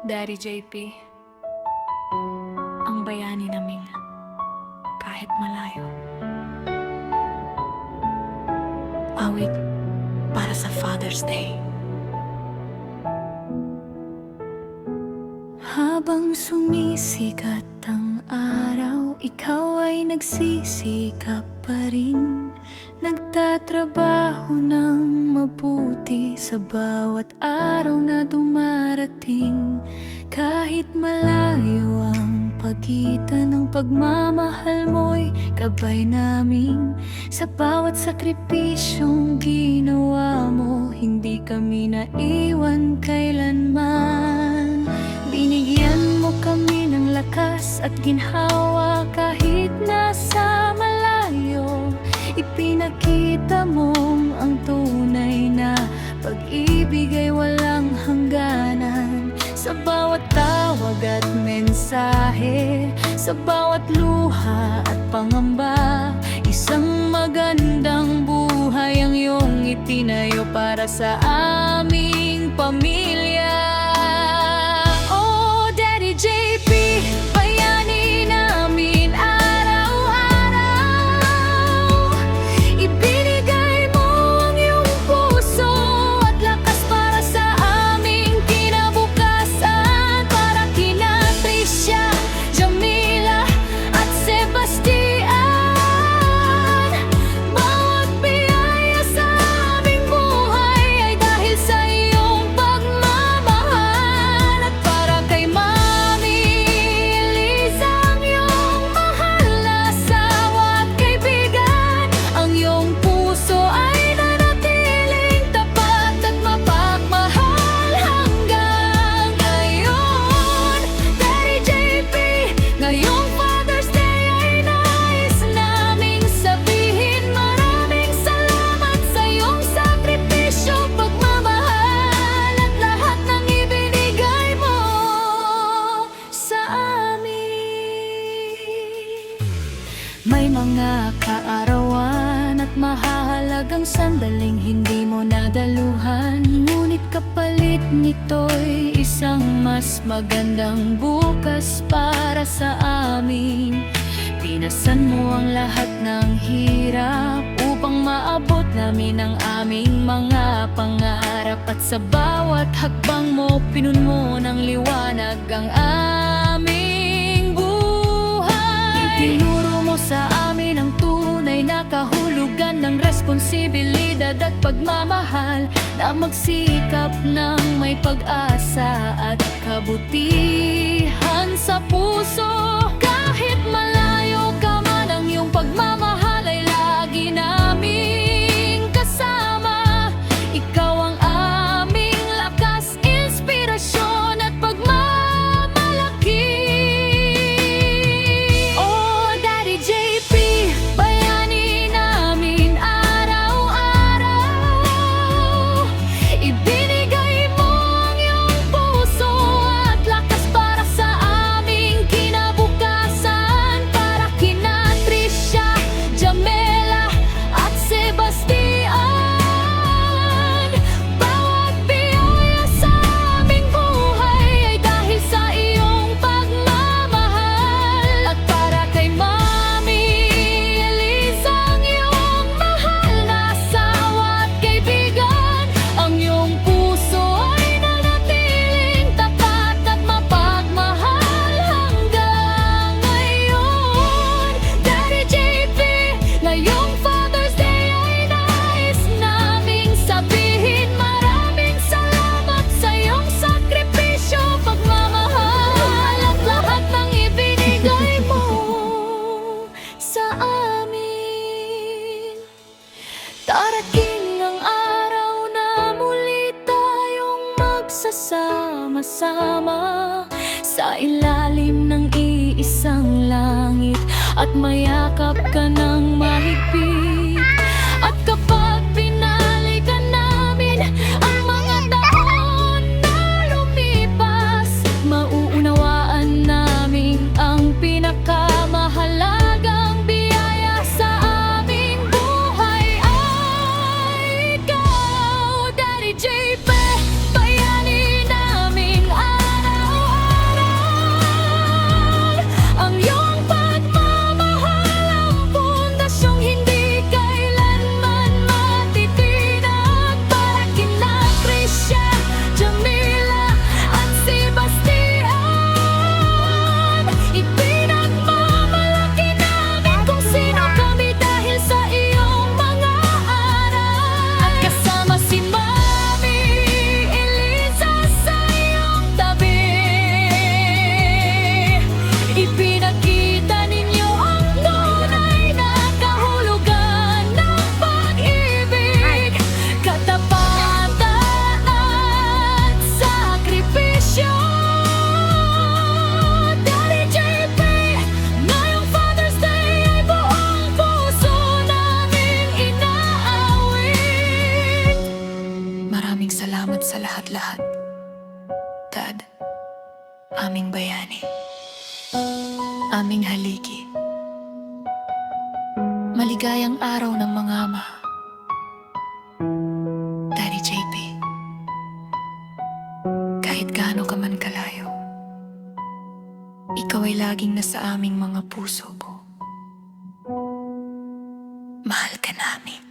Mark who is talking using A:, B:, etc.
A: Daddy JP, ang bayani naming kahit malayo. Awit para sa Father's Day. Habang sumisikat ang araw, ikaw ay nagsisikap pa rin. Nagtatrabaho ng mabuti sa bawat araw na dumarating. Kahit malayo ang pagitan ng pagmamahal mo'y gabay namin. Sa bawat sakripisyong ginawa mo, hindi kami naiwan kailanman. Binigyan mo kami ng lakas at ginhawa kahit nasa malayo. Ipinakita mong ang tunay na pag-ibig ay walang hangganan. Sa bawat tawag at mensahe, sa bawat luha at pangamba, isang magandang buhay ang iyong itinayo para sa aming pamilya. Oh, Daddy JP, bayani namin araw-araw. Ibinigay mo ang iyong puso at lakas para sa aming kinabukasan. Para kina Tricia, Jamila at Sebastian. Bawat biyaya sa aming buhay ay dahil sa iyong pagmamahal. At para kay Mami Eliza, ang iyong mahal na asawa at kaibigan, ang iyong puso ay nanatiling tapat at mapagmahal hanggang ngayon. Daddy JP, ngayong Father's Day ay nais naming sabihin maraming salamat sa iyong sakripisyo, pagmamahal at lahat ng ibinigay mo sa amin. May mga kaarawan at mahahalagang sandaling hindi mo nadaluhan, ngunit kapalit nito'y isang mas magandang bukas para sa amin. Pinasan mo ang lahat ng hirap upang maabot namin ang aming mga pangarap. At sa bawat hakbang mo, pinun mo ng liwanag ang aming buhay. Itinuro mo sa amin ang tunay na kahulugan ng responsibilidad at pagmamahal, na magsikap ng may pag-asa at kabutihan sa puso. Kahit malayo ka man, ang iyong pagmamahal ay lagi naming kasama. Ikaw ang aming lakas, inspirasyon at pagmamalaki. Oh, Daddy JP, bayani namin araw-araw. Ibinigay mo ang iyong puso at lakas para sa aming kinabukasan. Para kina Tricia, Jamela at Sebastian. Bawat biyaya sa aming buhay ay dahil sa iyong pagmamahal. At para kay Mami Eliza, ang iyong mahal na asawa at kaibigan, ang iyong puso ay nanatiling tapat at mapagmahal hanggang ngayon. Daddy JP, ngayong Father's Day ay nais naming sabihin maraming salamat sa iyong sakripisyo, pagmamahal at lahat ng ibinigay mo sa amin. Darating ang araw na muli tayong magsasama-sama sa ilalim ng iisang langit, at mayakap ka ng mahigpit. At kapag binalikan namin ang mga taon na lumipas, mauunawaan namin ang pinakamahalagang biyaya sa aming buhay ay ikaw, Daddy JP, bayani namin araw. Dad, aming bayani, aming haligi. Maligayang araw ng mga ama. Daddy JP, kahit gaano ka man kalayo, ikaw ay laging nasa aming mga puso ko. Mahal ka namin.